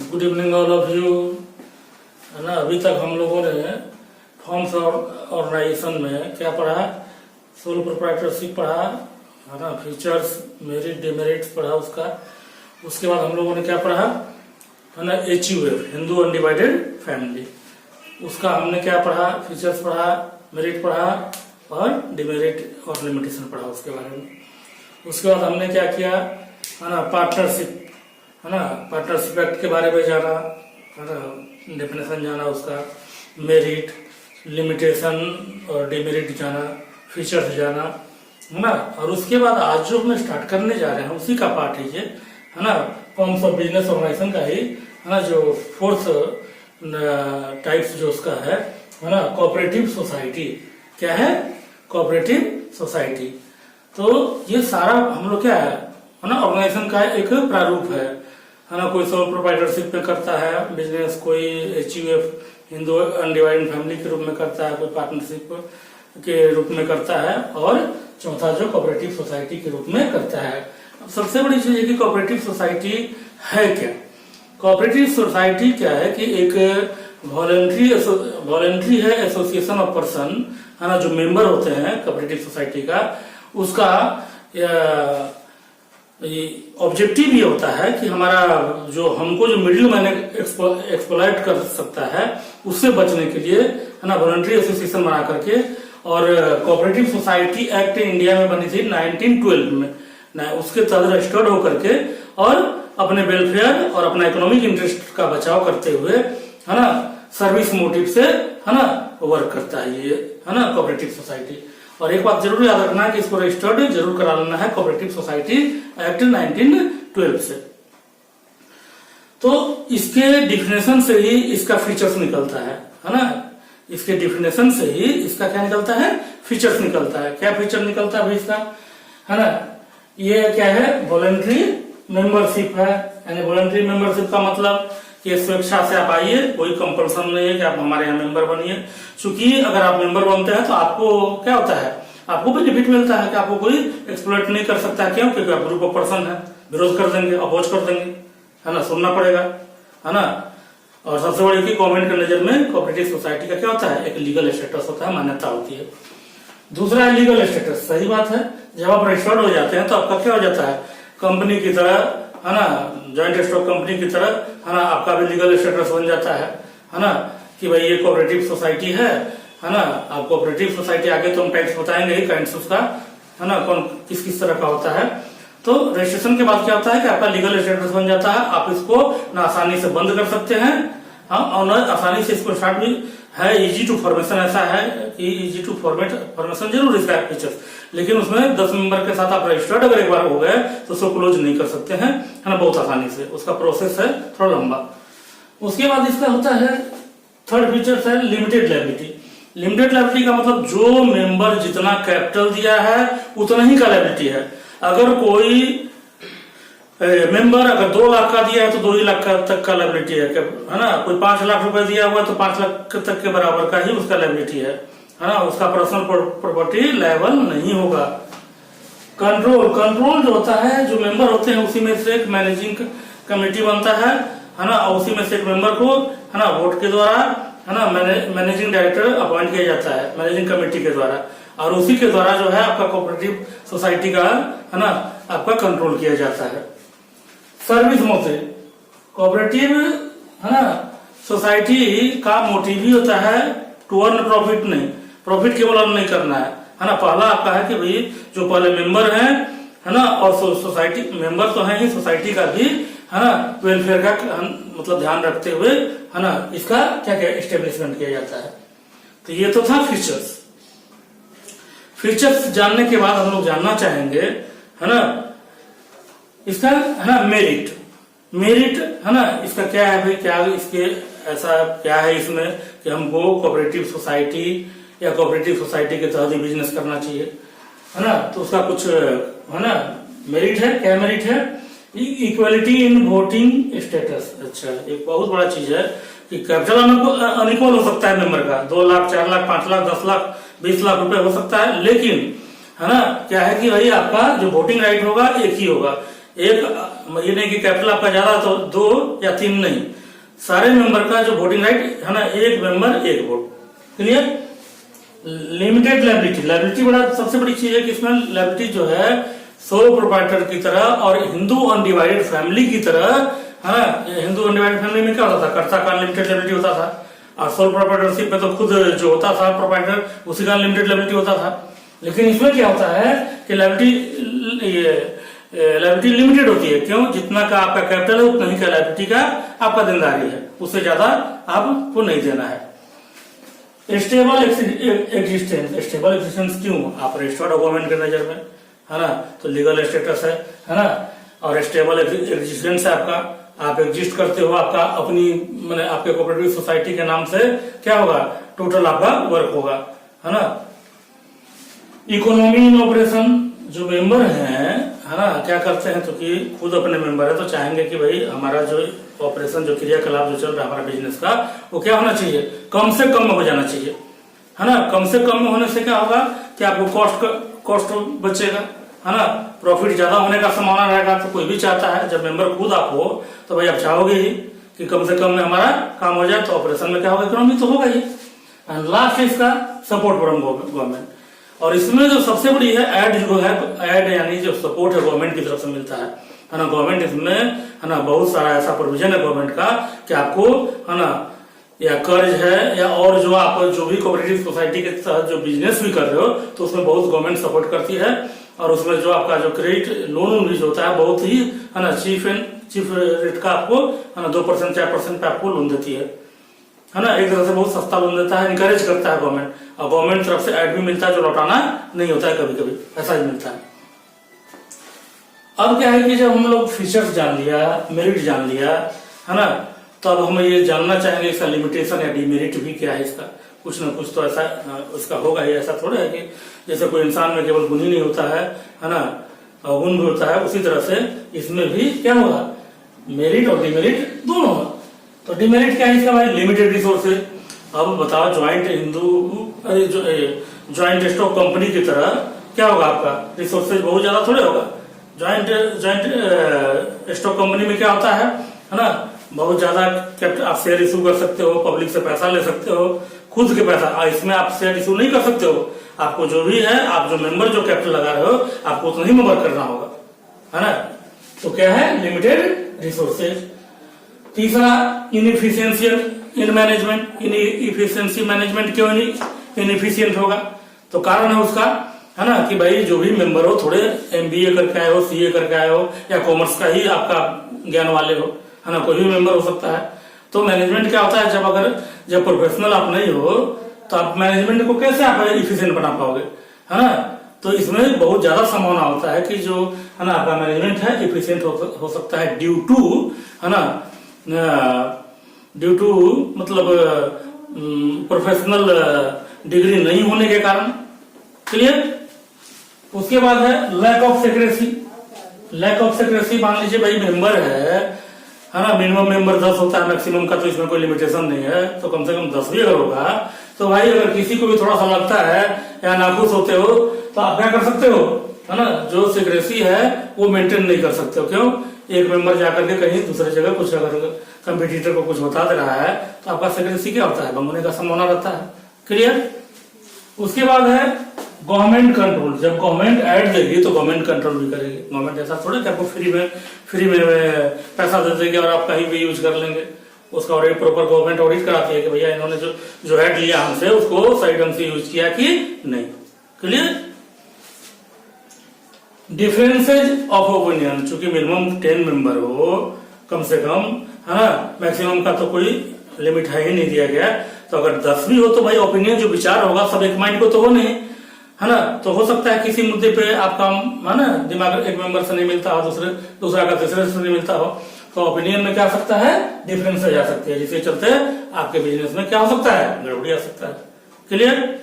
Good evening all of you. है ना, अभी तक हम लोगों ने फॉर्म्स और ऑर्गेनाइजेशन में क्या पढ़ा? सोल प्रोप्राइटरशिप पढ़ा, है ना, फीचर्स, मेरिट, डिमेरिट्स पढ़ा उसका। उसके बाद हम लोगों ने क्या पढ़ा? है ना, HUF, हिंदू अनडिवाइडेड फैमिली। उसका हमने क्या पढ़ा? फीचर्स पढ़ा, मेरिट पढ़ा और डिमेरिट और लिमिटेशन पढ़ा उसके बारे में। उसके बाद हमने क्या किया? है ना, पार्टनरशिप, है ना, पार्टनरशिप एक्ट के बारे में जाना, है ना, डेफिनेशन जाना उसका, मेरिट, लिमिटेशन और डिमेरिट जाना, फीचर्स जाना, है ना। और उसके बाद आज जो हम स्टार्ट करने जा रहे हैं उसी का पार्ट है ये, है ना, फॉर्म्स ऑफ बिजनेस ऑर्गेनाइजेशन का ही, है ना, जो फोर्थ टाइप्स जो उसका है ना, कोऑपरेटिव सोसाइटी। क्या है? Cooperative society. तो ये सारा हम लोग क्या है ना, ऑर्गेनाइजेशन का एक प्रारूप है ना। कोई सोल प्रोप्राइटरशिप पे करता है बिजनेस, कोई HUF, हिंदू अनडिवाइडेड फैमिली के रूप में करता है, कोई पार्टनरशिप के रूप में करता है, और चौथा जो कोऑपरेटिव सोसाइटी के रूप में करता है। अब सबसे बड़ी चीज है कि कोऑपरेटिव सोसाइटी है क्या? कोऑपरेटिव सोसाइटी क्या है कि एक वॉलेंट्री है एसोसिएशन ऑफ पर्सन, है ना, जो मेंबर होते हैं कोऑपरेटिव सोसाइटी का, उसका ऑब्जेक्टिव ये होता है कि हमारा जो हमको जो मिडिल मैन एक्सप्लॉइट कर सकता है उससे बचने के लिए, है ना, वॉलंटरी एसोसिएशन बना करके। और कोऑपरेटिव सोसाइटी एक्ट इंडिया में बनी थी 1912 में, उसके तहत रजिस्टर्ड होकर के और अपने वेलफेयर और अपना इकोनॉमिक इंटरेस्ट का बचाव करते हुए, है ना, सर्विस मोटिव से, है ना, वर्क करता है ये, है ना, कोऑपरेटिव सोसाइटी। और एक बात जरूर याद रखना है कि इसको रजिस्टर्ड जरूर करा लेना है कोऑपरेटिव सोसाइटी एक्ट 1912 से। तो इसके डिफिनेशन से ही इसका फीचर्स निकलता है ना। इसके डिफिनेशन से ही इसका क्या निकलता है? फीचर्स निकलता है। क्या फीचर निकलता है भाई इसका? है ना, ये क्या है? वॉलंटरी मेंबरशिप है। यानी वॉलंटरी मेंबरशिप का मतलब कि स्वेच्छा से आप आइए, कोई कंपल्सन नहीं है कि आप हमारे यहाँ मेंबर बनिए। चूंकि अगर आप मेंबर बनते हैं तो आपको क्या होता है? आपको बेनिफिट मिलता है कि आपको कोई एक्सप्लॉइट नहीं कर सकता। क्यों? क्योंकि आप ग्रुप ऑफ पर्सन है, विरोध कर देंगे, अपोज कर देंगे, है ना, सुनना पड़ेगा, है ना। और सबसे बड़ी की गवर्नमेंट के नजर में कोऑपरेटिव सोसाइटी का क्या होता है? एक लीगल स्टेटस होता है, मान्यता होती है। दूसरा है लीगल स्टेटस। सही बात है, जब आप रजिस्टर्ड हो जाते हैं तो आपका क्या हो जाता है? कंपनी की तरह, है ना, ज्वाइंट स्टॉक कंपनी की तरह, है ना, आपका भी लीगल स्टेटस बन जाता है ना, कि भाई ये कोऑपरेटिव सोसाइटी है ना। आप कोऑपरेटिव सोसाइटी आगे तो हम टैक्स बताएंगे ही, काइंड्स उसका, है ना, कौन किस किस तरह का होता है। तो रजिस्ट्रेशन के बाद क्या होता है कि आपका लीगल स्टेटस बन जाता है। आप इसको ना आसानी से बंद कर सकते हैं, हाँ, और आसानी से इसको स्टार्ट भी है। इजी टू फॉर्मेशन ऐसा है कि इजी टू फॉर्मेशन जरूर इसका फीचर्स, लेकिन उसमें 10 मेंबर के साथ आप रजिस्टर्ड अगर एक बार हो गए तो उसको क्लोज नहीं कर सकते हैं, है ना, बहुत आसानी से। उसका प्रोसेस है थोड़ा लंबा। उसके बाद इसका होता है थर्ड फीचर्स है लिमिटेड लायबिलिटी। लिमिटेड लायबिलिटी का मतलब जो मेंबर जितना कैपिटल दिया है उतना ही का लायबिलिटी है। अगर कोई मेंबर अगर 2 लाख का दिया है तो 2 ही लाख तक का लायबिलिटी है ना। कोई 5 लाख रुपए दिया हुआ तो 5 लाख तक के बराबर का ही उसका लायबिलिटी है ना। उसका पर्सनल प्रॉपर्टी लायबल नहीं होगा। कंट्रोल जो होता है, जो मेंबर होते हैं उसी में से एक मैनेजिंग कमेटी बनता है ना, और उसी में से एक मेंबर को, है ना, वोट के द्वारा, है ना, मैनेजिंग डायरेक्टर अपॉइंट किया जाता है मैनेजिंग कमेटी के द्वारा, और उसी के द्वारा जो है आपका कोऑपरेटिव सोसाइटी का, है ना, आपका कंट्रोल किया जाता है। सर्विस मोटिव कोऑपरेटिव, है ना, सोसाइटी का मोटिव ही होता है टू अर्न प्रॉफिट, नहीं प्रॉफिट केवल अर्न नहीं करना है ना। पहला आपका है कि भाई जो पहले मेंबर है ना, और सोसाइटी मेंबर तो है ही, सोसाइटी का भी, है ना, वेलफेयर का मतलब ध्यान रखते हुए, है ना, इसका क्या क्या एस्टेब्लिशमेंट किया जाता है। तो ये तो था फीचर्स। फीचर्स जानने के बाद हम लोग जानना चाहेंगे, है ना, इसका, है ना, मेरिट, है ना, इसका क्या है भाई? क्या इसके ऐसा क्या है इसमें कि हमको कोऑपरेटिव सोसाइटी या कोऑपरेटिव सोसाइटी के तहत ही बिजनेस करना चाहिए, है ना। तो उसका कुछ, है ना, मेरिट है। क्या मेरिट है? Equality in voting status. अच्छा, एक बहुत बड़ा चीज है कि कैपिटल अनइक्वल हो सकता है मेंबर का, 2 लाख, 4 लाख, 5 लाख, 10 लाख, 20 लाख रुपए हो सकता है, लेकिन, है ना, क्या है कि भाई आपका जो वोटिंग राइट होगा एक ही होगा। एक ये नहीं कि कैपिटल आपका ज्यादा तो 2 या 3 नहीं, सारे मेंबर का जो वोटिंग राइट है ना, एक मेंबर एक vote. Clear. Limited liability, liability बड़ा सबसे बड़ी चीज है कि इसमें लायबिलिटी जो है सोलो प्रोप्राइटर की तरह और हिंदू अनडिवाइडेड फैमिली की तरह है ना। हिंदू अनडिवाइडेड फैमिली में क्या होता था, कर्ता का अनलिमिटेड लायबिलिटी होता था, और सोल प्रोप्राइटरशिप में तो खुद जो होता था प्रोप्राइटर उसी का अनलिमिटेड लायबिलिटी होता था। लेकिन इसमें क्या होता है कि लायबिलिटी लिमिटेड होती है। क्यों? जितना का आपका कैपिटल है उतना ही का लायबिलिटी का आपका देनदारी है, उससे ज्यादा आपको नहीं देना है। स्टेबल एग्जिस्टेंस, स्टेबल एग्जिस्टेंस क्यों? आप रजिस्टर्ड हो गवर्नमेंट के नजर में, है ना, तो लीगल स्टेटस है ना, और स्टेबल एग्जिस्टेंस है आपका, आप एग्जिस्ट करते हो, आपका अपनी मैंने आपके कोऑपरेटिव सोसाइटी के नाम से क्या होगा, टोटल आपका वर्क होगा, है ना। इकोनॉमी इन ऑपरेशन, जो मेंबर है ना, क्या करते हैं तो कि खुद अपने मेंबर है तो चाहेंगे कि भाई हमारा जो ऑपरेशन जो क्रियाकलाप जो चल रहा है हमारा बिजनेस का, वो क्या होना चाहिए, कम से कम में हो जाना चाहिए, है ना। कम से कम में होने से क्या होगा कि आपको कॉस्ट बचेगा, है ना, प्रॉफिट ज्यादा होने का संभावना रहेगा। तो कोई भी चाहता है, जब मेंबर खुद आप हो तो भाई आप चाहोगे ही कि कम से कम में हमारा काम हो जाए, तो ऑपरेशन में क्या होगा, इकोनॉमी तो होगा ही। एंड लास्ट है इसका सपोर्ट फ्रॉम गवर्नमेंट, और इसमें जो सबसे बड़ी है एड जो है, एड यानी जो सपोर्ट है गवर्नमेंट की तरफ से मिलता है ना। गवर्नमेंट इसमें है ना बहुत सारा ऐसा प्रोविजन है गवर्नमेंट का कि आपको है ना, या कर्ज है या और जो आप जो भी कोऑपरेटिव सोसाइटी के तहत जो बिजनेस भी कर रहे हो तो उसमें बहुत गवर्नमेंट सपोर्ट करती है। और उसमें जो आपका जो क्रेडिट लोन भी जो होता है बहुत ही है ना चीफ रेट का आपको है ना 2% 4% पे आपको लोन देती है ना। एक तरह से बहुत सस्ता लोन देता है, इनकरेज करता है गवर्नमेंट, और गवर्नमेंट तरफ से एड भी मिलता है जो लौटाना नहीं होता है, कभी कभी ऐसा ही मिलता है। अब क्या है कि जब हम लोग फीचर्स जान लिया, मेरिट जान लिया, है ना, तो अब हम ये जानना चाहेंगे इसका लिमिटेशन या डिमेरिट भी क्या है। इसका कुछ ना कुछ तो ऐसा उसका होगा ही। ऐसा थोड़ा है कि जैसे कोई इंसान में केवल गुण ही नहीं होता है ना, गुण भी होता है, उसी तरह से इसमें भी क्या होगा, मेरिट और डिमेरिट दोनों होगा। तो डिमेरिट क्या है इसका भाई, लिमिटेड रिसोर्सेज। अब बताओ ज्वाइंट स्टॉक कंपनी की तरह क्या होगा आपका रिसोर्सेज बहुत ज्यादा थोड़े होगा। ज्वाइंट स्टॉक कंपनी में क्या होता है ना, बहुत ज्यादा आप शेयर इशू कर सकते हो, पब्लिक से पैसा ले सकते हो, खुद के पैसा। इसमें आप शेयर इशू नहीं कर सकते हो, आपको जो भी है, आप जो मेंबर जो कैपिटल लगा रहे हो आपको उतना ही मेंबर करना होगा, है ना। तो क्या है, लिमिटेड रिसोर्सेज। तीसरा inefficiency in management. Inefficiency management क्यों इनएफिशिएंट होगा, तो कारण है उसका, है ना, कि भाई जो भी मेंबर हो थोड़े MBA करके आए हो, CA करके आए हो, या कॉमर्स का ही आपका ज्ञान वाले हो, है ना, कोई भी मेंबर हो सकता है। तो मैनेजमेंट क्या होता है, जब प्रोफेशनल आप नहीं हो तो आप मैनेजमेंट को कैसे आप इफिशिएंट बना पाओगे, है ना। तो इसमें बहुत ज्यादा संभावना होता है कि जो है ना आपका मैनेजमेंट है इफिशिएंट हो सकता है ड्यू टू, है ना, ड्यू टू मतलब प्रोफेशनल डिग्री नहीं होने के कारण। क्लियर। उसके बाद है lack of secrecy. Lack of secrecy, मान लीजिए भाई मेंबर है ना, मिनिमम मेंबर 10 होता है, मैक्सिमम का तो इसमें कोई लिमिटेशन नहीं है, तो कम से कम 10 भी अगर होगा तो भाई अगर किसी को भी थोड़ा सा लगता है या नाखुश होते हो तो आप क्या कर सकते हो, है ना, जो सिक्रेसी है वो मेंटेन नहीं कर सकते हो। क्यों? एक मेंबर जाकर के कहीं दूसरी जगह कुछ अगर कंपटीटर को कुछ बता दे रहा है तो आपका सिक्रेसी क्या होता है, भंग होने का संभावना रहता है। क्लियर। उसके बाद है गवर्नमेंट कंट्रोल। जब गवर्नमेंट ऐड देगी तो गवर्नमेंट कंट्रोल भी करेगी। गवर्नमेंट ऐसा थोड़ा कि आपको फ्री में पैसा दे देगी और आप कहीं भी यूज कर लेंगे। उसका ऑडिट प्रॉपर गवर्नमेंट ऑडिट कराती है कि भैया इन्होंने जो ऐड लिया हमसे उसको सही ढंग से यूज किया कि नहीं। क्लियर। डिफरेंसेज ऑफ ओपिनियन, चूंकि मिनिमम 10 मेंबर हो कम से कम, है ना, मैक्सिमम का तो कोई लिमिट है ही नहीं दिया गया। तो अगर 10 भी हो तो भाई ओपिनियन जो विचार होगा सब एक माइंड को तो हो नहीं, है ना। तो हो सकता है किसी मुद्दे पे आपका, है ना, दिमाग एक मेंबर से नहीं मिलता हो, दूसरा का तीसरे से नहीं मिलता हो, तो ओपिनियन में क्या आ सकता है, डिफरेंस आ सकती है, जिसके चलते आपके बिजनेस में क्या हो सकता है, गड़बड़ी आ सकता है। क्लियर।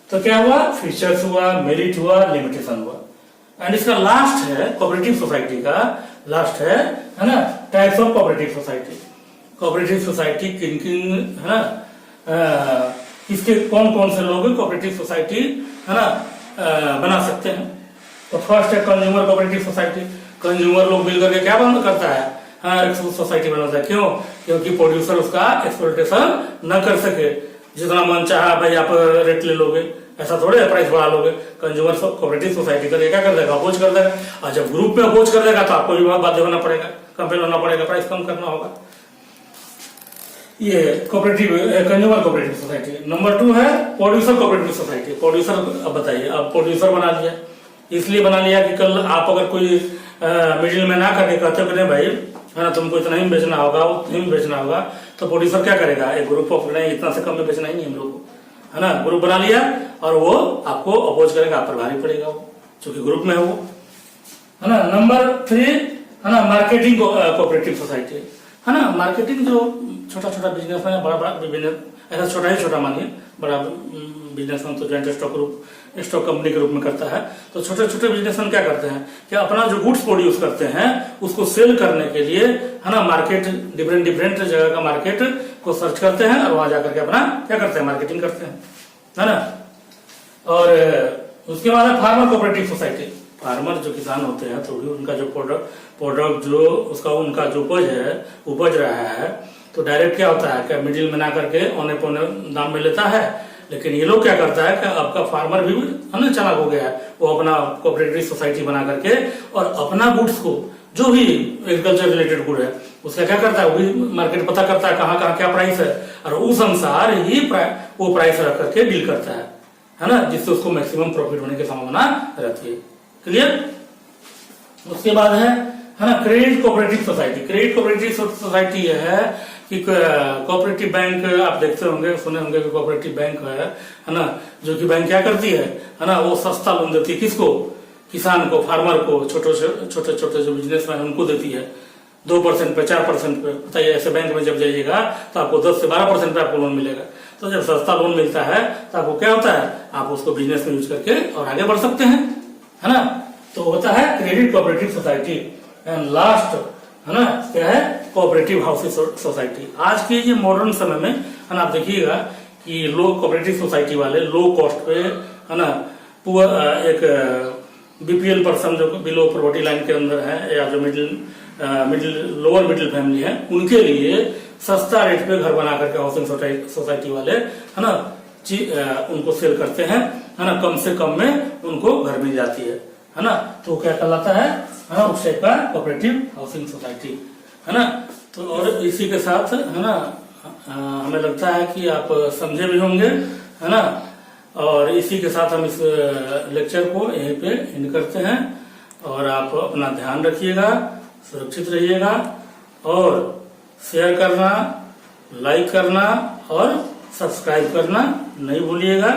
तो क्या हुआ, फीचर्स हुआ, मेरिट हुआ, लिमिटेशन हुआ। एंड इसका लास्ट है कोऑपरेटिव सोसाइटी का, लास्ट है ना, types of cooperative society. Cooperative society किन किन, है ना, इसके कौन कौन से लोग कोऑपरेटिव सोसाइटी, है ना, बना सकते हैं। तो फर्स्ट है कंज्यूमर कोऑपरेटिव सोसाइटी। कंज्यूमर लोग मिल करके क्या बंद करता है, हाँ, सोसाइटी बनाता है। क्यों? क्योंकि प्रोड्यूसर उसका एक्सप्लॉयटेशन न कर सके। जितना मन चाहा भाई आप रेट ले लोगे, ऐसा थोड़े प्राइस बढ़ा लोगे। कंज्यूमर कोऑपरेटिव सोसाइटी का क्या कर देगा, अपोज कर देगा। और जब ग्रुप में अपोज कर देगा तो आपको भी बाध्य होना पड़ेगा, कंपेल होना पड़ेगा, प्राइस कम करना होगा। ये cooperative consumer cooperative society. Number 2 है प्रोड्यूसर कोऑपरेटिव सोसाइटी। प्रोड्यूसर, अब बताइए, अब प्रोड्यूसर बना लिया, इसलिए बना लिया कि कल आप अगर कोई मिडिल में ना करके कहते हो कि नहीं भाई, है ना, तुमको इतना ही बेचना होगा, उतना ही बेचना होगा, तो प्रोड्यूसर क्या करेगा, एक ग्रुप ऑफ नहीं, इतना से कम में बेचना ही नहीं हम लोग को, है ना। ग्रुप बना लिया और वो आपको अपोज करेगा, आप पर भारी पड़ेगा वो, क्योंकि ग्रुप में है वो, है ना। नंबर 3 है ना मार्केटिंग कोऑपरेटिव सोसाइटी, है ना। मार्केटिंग जो छोटा छोटा बिजनेस है, बड़ा बड़ा बिजनेस, ऐसा छोटा ही छोटा मानिए, बड़ा बिजनेसमैन तो जॉइंट स्टॉक कंपनी के रूप में करता है। तो छोटे छोटे बिजनेसमैन क्या करते हैं कि अपना जो गुड्स प्रोड्यूस करते हैं उसको सेल करने के लिए, है ना, मार्केट डिफरेंट जगह का मार्केट को सर्च करते हैं और वहां जाकर के अपना क्या करते हैं, मार्केटिंग करते हैं, है ना। और उसके बाद है फार्मर कोऑपरेटिव सोसाइटी। फार्मर जो किसान होते हैं तो भी उनका जो प्रोडक्ट जो उसका उनका जो उपज रहा है, तो डायरेक्ट क्या होता है, क्या मिडिल में ना करके औने पौने दाम में लेता है। लेकिन ये लोग क्या करता है कि आपका फार्मर भी, है ना, चालाक हो गया है, वो अपना कोऑपरेटिव सोसाइटी बना करके और अपना गुड्स को, जो भी एग्रीकल्चर रिलेटेड गुड है, उसका क्या करता है, वही मार्केट पता करता है कहाँ कहाँ क्या प्राइस है, और उस अनुसार ही वो प्राइस रख करके डील करता है ना, जिससे उसको मैक्सिमम प्रॉफिट होने की संभावना रहती है। क्लियर? उसके बाद है ना credit cooperative society. Credit cooperative society यह है कि कोऑपरेटिव बैंक, आप देखते होंगे, सुने होंगे कि कोऑपरेटिव बैंक है ना, जो कि बैंक क्या करती है ना, वो सस्ता लोन देती है। किसको? किसान को, फार्मर को, छोटे छोटे जो बिजनेसमैन उनको देती है 2% पे, 4% पे। बताइए, ऐसे बैंक में जब जाइएगा तो आपको 10 से 12% पे आपको लोन मिलेगा। तो जब सस्ता लोन मिलता है तो आपको क्या होता है, आप उसको बिजनेस में यूज करके और आगे बढ़ सकते हैं, है ना। तो होता है credit cooperative society. And last है ना क्या है, कोऑपरेटिव हाउसिंग सोसाइटी। आज के ये मॉडर्न समय में, है ना, आप देखिएगा कि लोग कोऑपरेटिव सोसाइटी वाले लो कॉस्ट पे, है ना, एक बीपीएल पर्सन जो बिलो पॉवर्टी लाइन के अंदर है, या जो लोअर मिडिल फैमिली है, उनके लिए सस्ता रेट पे घर बना करके हाउसिंग सोसाइटी वाले, है ना, उनको सेल करते हैं, है ना, कम से कम में उनको घर मिल जाती है ना। तो क्या कहलाता है ना, उस टाइप का कोऑपरेटिव हाउसिंग सोसाइटी, है ना। तो और इसी के साथ, है ना, हमें लगता है कि आप समझे भी होंगे, है ना। और इसी के साथ हम इस लेक्चर को यहीं पे एंड करते हैं। और आप अपना ध्यान रखिएगा, सुरक्षित रहिएगा, और शेयर करना, लाइक करना और सब्सक्राइब करना नहीं भूलिएगा।